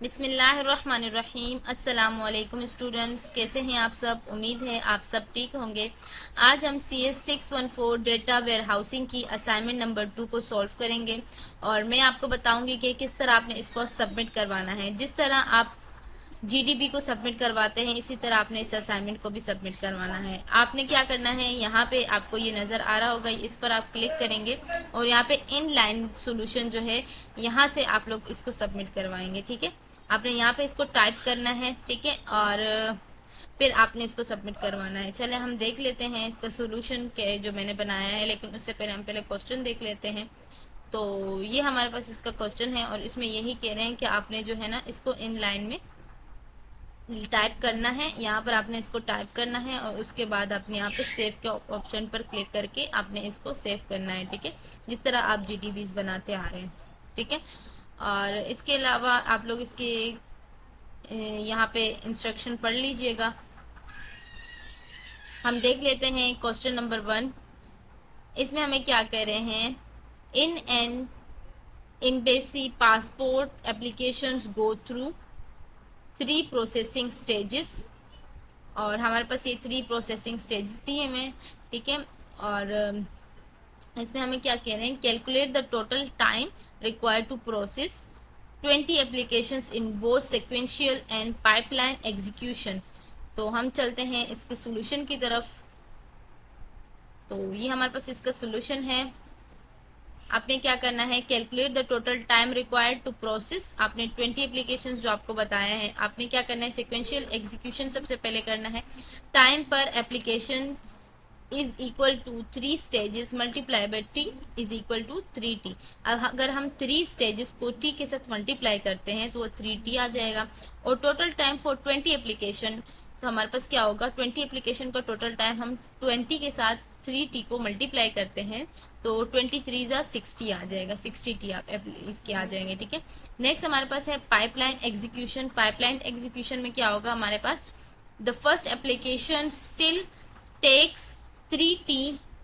बिस्मिल्लाहिर्रहमानिर्रहीम। अस्सलाम वालेकुम स्टूडेंट्स, कैसे हैं आप सब। उम्मीद है आप सब ठीक होंगे। आज हम CS 614 डेटा वेयर हाउसिंग की असाइनमेंट नंबर 2 को सॉल्व करेंगे और मैं आपको बताऊंगी कि किस तरह आपने इसको सबमिट करवाना है। जिस तरह आप GDB को सबमिट करवाते हैं इसी तरह आपने इस असाइनमेंट को भी सबमिट करवाना है। आपने क्या करना है, यहाँ पे आपको ये नज़र आ रहा होगा, इस पर आप क्लिक करेंगे और यहाँ पे इन लाइन सोल्यूशन जो है यहाँ से आप लोग इसको सबमिट करवाएंगे। ठीक है, आपने यहाँ पे इसको टाइप करना है। ठीक है, और फिर आपने इसको सबमिट करवाना है। चले हम देख लेते हैं इसका सोल्यूशन के जो मैंने बनाया है, लेकिन उससे पहले हम पहले क्वेश्चन देख लेते हैं। तो ये हमारे पास इसका क्वेश्चन है और इसमें यही कह रहे हैं कि आपने जो है ना इसको इन लाइन में टाइप करना है। यहाँ पर आपने इसको टाइप करना है और उसके बाद आपने यहाँ पे सेव के ऑप्शन पर क्लिक करके आपने इसको सेव करना है। ठीक है, जिस तरह आप GDBs बनाते आ रहे हैं। ठीक है, और इसके अलावा आप लोग इसके यहाँ पे इंस्ट्रक्शन पढ़ लीजिएगा। हम देख लेते हैं क्वेश्चन नंबर 1। इसमें हमें क्या कह रहे हैं, in an embassy passport applications go through 3 processing stages. और हमारे पास ये 3 प्रोसेसिंग स्टेजेस दिए हुए हैं। ठीक है, और इसमें हमें क्या कह रहे हैं, calculate the total time required to process 20 applications in both sequential and pipeline execution. तो हम चलते हैं इसके सोल्यूशन की तरफ। तो ये हमारे पास इसका सोल्यूशन है। आपने क्या करना है, calculate the total time required to process. आपने 20 एप्लीकेशन जो आपको बताया है, आपने क्या करना है, सिक्वेंशियल एग्जीक्यूशन सबसे पहले करना है। टाइम पर application is equal to 3 stages multiply by T is equal to 3T। अगर हम 3 स्टेजेस को T के साथ मल्टीप्लाई करते हैं तो वो 3T आ जाएगा। और टोटल टाइम फॉर 20 एप्लीकेशन, तो हमारे पास क्या होगा, 20 एप्लीकेशन का टोटल टाइम हम 20 के साथ 3T को मल्टीप्लाई करते हैं तो 23 आ जाएगा, 60T आप इसके आ जाएंगे। ठीक है, नेक्स्ट हमारे पास है पाइपलाइन एग्जीक्यूशन। पाइपलाइन एग्जीक्यूशन में क्या होगा हमारे पास, the first application still takes 3T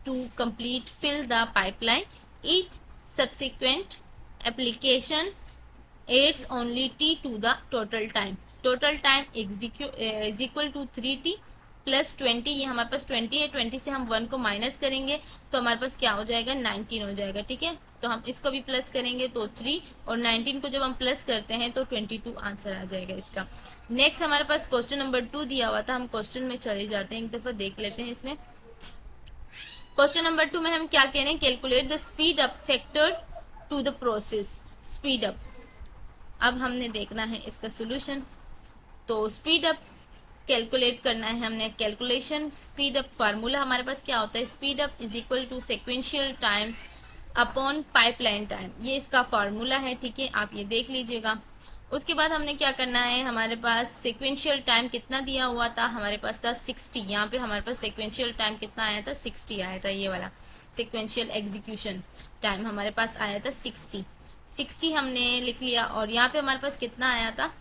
to complete fill the pipeline. Each subsequent application adds only T to the total time. Total time is equal to 3T plus 20। ये हमारे पास 20 है, 20 से हम 1 को माइनस करेंगे तो हमारे पास क्या हो जाएगा, 19 हो जाएगा। ठीक है, तो हम इसको भी प्लस करेंगे तो 3 और 19 को जब हम प्लस करते हैं तो 22 आंसर आ जाएगा इसका। नेक्स्ट हमारे पास क्वेश्चन नंबर 2 दिया हुआ था, हम क्वेश्चन में चले जाते हैं, एक दफा देख लेते हैं। इसमें क्वेश्चन नंबर 2 में हम क्या कह रहे हैं, calculate the speed up factor to the process. Speed up, अब हमने देखना है इसका सोल्यूशन। तो स्पीड अप कैलकुलेट करना है हमने। कैलकुलेशन स्पीड अप फार्मूला हमारे पास क्या होता है, speed up is equal to sequential time upon pipeline time, ये इसका फार्मूला है। ठीक है, आप ये देख लीजिएगा। उसके बाद हमने क्या करना है, हमारे पास सिक्वेंशियल टाइम कितना दिया हुआ था, हमारे पास था 60। यहाँ पे हमारे पास सिक्वेंशियल टाइम कितना आया था, 60 आया था। ये वाला सिक्वेंशियल एग्जीक्यूशन टाइम हमारे पास आया था 60 हमने लिख लिया। और यहाँ पे हमारे पास कितना आया था,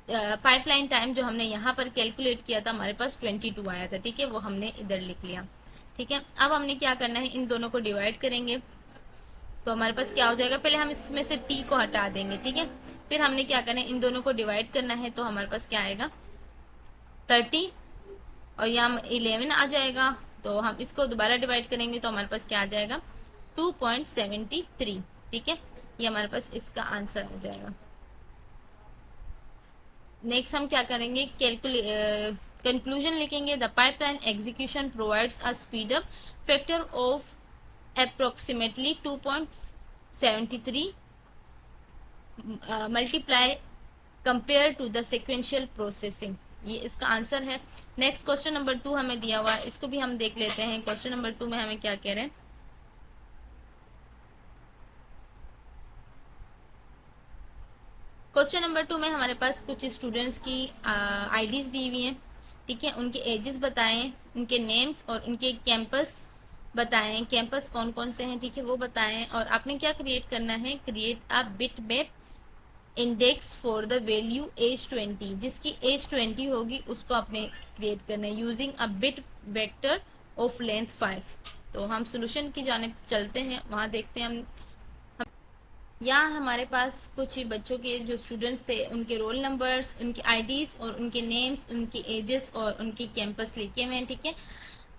पाइपलाइन टाइम जो हमने यहाँ पर कैलकुलेट किया था हमारे पास 22 आया था। ठीक है, वो हमने इधर लिख लिया। ठीक है, अब हमने क्या करना है, इन दोनों को डिवाइड करेंगे तो हमारे पास क्या हो जाएगा, पहले हम इसमें से T को हटा देंगे। ठीक है, फिर हमने क्या करना है, इन दोनों को डिवाइड करना है तो हमारे पास क्या आएगा, 30 और यहाँ 11 आ जाएगा। तो हम इसको दोबारा डिवाइड करेंगे तो हमारे पास क्या आ जाएगा, 2.73। ठीक है, ये हमारे पास इसका आंसर आ जाएगा। नेक्स्ट हम क्या करेंगे, कंक्लूजन लिखेंगे। The pipeline execution provides a speed up factor of approximately 2.73 multiply compare to the sequential processing, ये इसका आंसर है। नेक्स्ट क्वेश्चन नंबर 2 हमें दिया हुआ है, इसको भी हम देख लेते हैं। क्वेश्चन नंबर 2 में हमें क्या कह रहे हैं, क्वेश्चन नंबर 2 में हमारे पास कुछ स्टूडेंट्स की आईडीज दी हुई हैं। ठीक है, उनके एजेस बताएं, उनके नेम्स और उनके कैंपस बताएं, कैंपस कौन कौन से हैं। ठीक है, वो बताएं। और आपने क्या क्रिएट करना है, create a bit map index for the value age 20, जिसकी एज 20 होगी उसको आपने क्रिएट करना है using a bit vector of length 5। तो हम सोल्यूशन की जाने चलते हैं, वहां देखते हैं हम यहाँ हमारे पास कुछ बच्चों के जो स्टूडेंट्स थे उनके रोल नंबर्स, उनके आईडीज और उनके नेम्स, उनकी एजेस और उनकी कैंपस लिखे हुए हैं, ठीक है।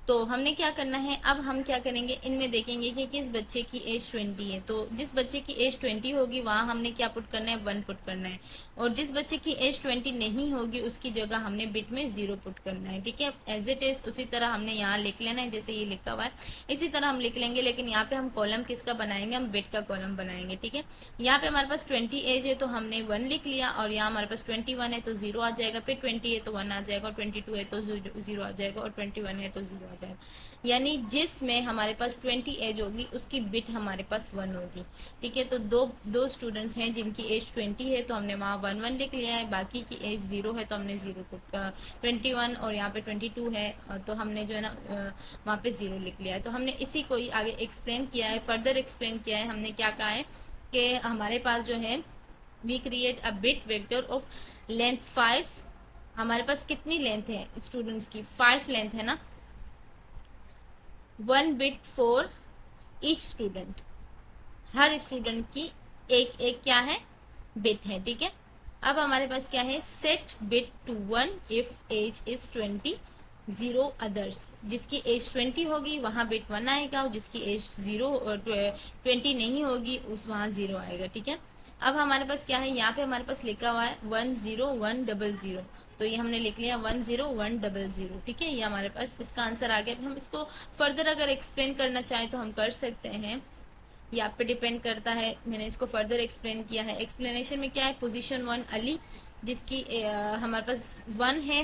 तो हमने क्या करना है, अब हम क्या करेंगे, इनमें देखेंगे कि किस बच्चे की एज 20 है। तो जिस बच्चे की एज 20 होगी वहाँ हमने क्या पुट करना है, 1 पुट करना है। और जिस बच्चे की एज 20 नहीं होगी उसकी जगह हमने बिट में 0 पुट करना है, ठीक है। एज इट इज उसी तरह हमने यहाँ लिख लेना है जैसे ये लिखा हुआ है, इसी तरह हम लिख लेंगे। लेकिन यहाँ पे हम कॉलम किसका बनाएंगे, हम बिट का कॉलम बनाएंगे, ठीक है। यहाँ पे हमारे पास 20 एज है तो हमने 1 लिख लिया, और यहाँ हमारे पास 21 है तो 0 आ जाएगा, फिर 20 है तो 1 आ जाएगा, और 22 है तो 0 आ जाएगा, और 21 है तो 0 आ जाएगा। यानी जिसमें हमारे पास 20 एज होगी उसकी बिट हमारे पास 1 होगी, ठीक है। तो दो दो स्टूडेंट्स हैं जिनकी एज 20 है तो हमने वहाँ 1 लिख लिया है, बाकी की एज 0 है तो हमने 0 पुट 21, और यहाँ पे 22 है तो हमने जो है ना वहाँ पे 0 लिख लिया है। तो हमने इसी को ही आगे एक्सप्लेन किया है, फर्दर एक्सप्लेन किया है। हमने क्या कहा है कि हमारे पास जो है we create a bit vector of length 5। हमारे पास कितनी लेंथ है स्टूडेंट्स की, 5 लेंथ है ना, 1 bit for each student. Her student की एक एक क्या है, बिट है, ठीक है। अब हमारे पास क्या है, set bit to 1 if age is 20, 0 others. जिसकी एज 20 होगी वहां बिट 1 आएगा, और जिसकी एज 20 नहीं होगी उस वहां 0 आएगा, ठीक है। अब हमारे पास क्या है, यहाँ पे हमारे पास लिखा हुआ है 10100, तो ये हमने लिख लिया 10100, ठीक है। ये हमारे पास इसका आंसर आ गया। हम इसको फर्दर अगर एक्सप्लेन करना चाहें तो हम कर सकते हैं, ये आप पे डिपेंड करता है। मैंने इसको फर्दर एक्सप्लेन किया है। एक्सप्लेनेशन में क्या है, पोजीशन 1 अली जिसकी हमारे पास 1 है,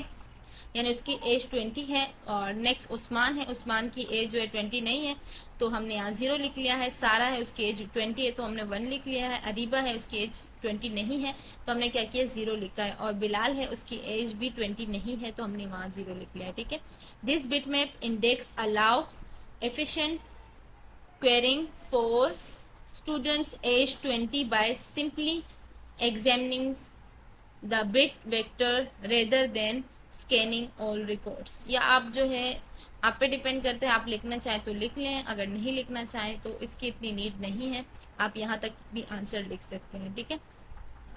यानी उसकी एज 20 है। और नेक्स्ट उस्मान है, उस्मान की एज जो है 20 नहीं है तो हमने यहाँ 0 लिख लिया है। सारा है उसकी एज 20 है तो हमने 1 लिख लिया है। अरीबा है उसकी एज 20 नहीं है तो हमने क्या किया, 0 लिखा है। और बिलाल है उसकी एज भी 20 नहीं है तो हमने वहाँ 0 लिख लिया है, ठीक है। This bit map index allow efficient querying for students age 20 by simply examining the bit vector rather than scanning all records। या आप जो है आप पे डिपेंड करते हैं, आप लिखना चाहें तो लिख लें, अगर नहीं लिखना चाहें तो इसकी इतनी नीड नहीं है, आप यहाँ तक भी आंसर लिख सकते हैं, ठीक है।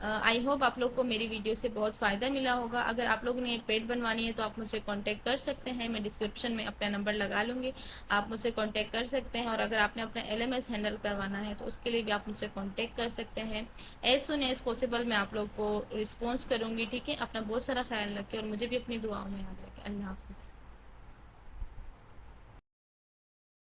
आई होप आप लोग को मेरी वीडियो से बहुत फ़ायदा मिला होगा। अगर आप लोग ने पेड बनवानी है तो आप मुझसे कांटेक्ट कर सकते हैं, मैं डिस्क्रिप्शन में अपना नंबर लगा लूँगी, आप मुझसे कांटेक्ट कर सकते हैं। और अगर आपने अपना LMS हैंडल करवाना है तो उसके लिए भी आप मुझसे कांटेक्ट कर सकते हैं। एज सुन एज पॉसिबल मैं आप लोग को रिस्पॉन्स करूँगी, ठीक है। अपना बहुत सारा ख्याल रखें और मुझे भी अपनी दुआओं में याद रखें। अल्लाह हाफिज़।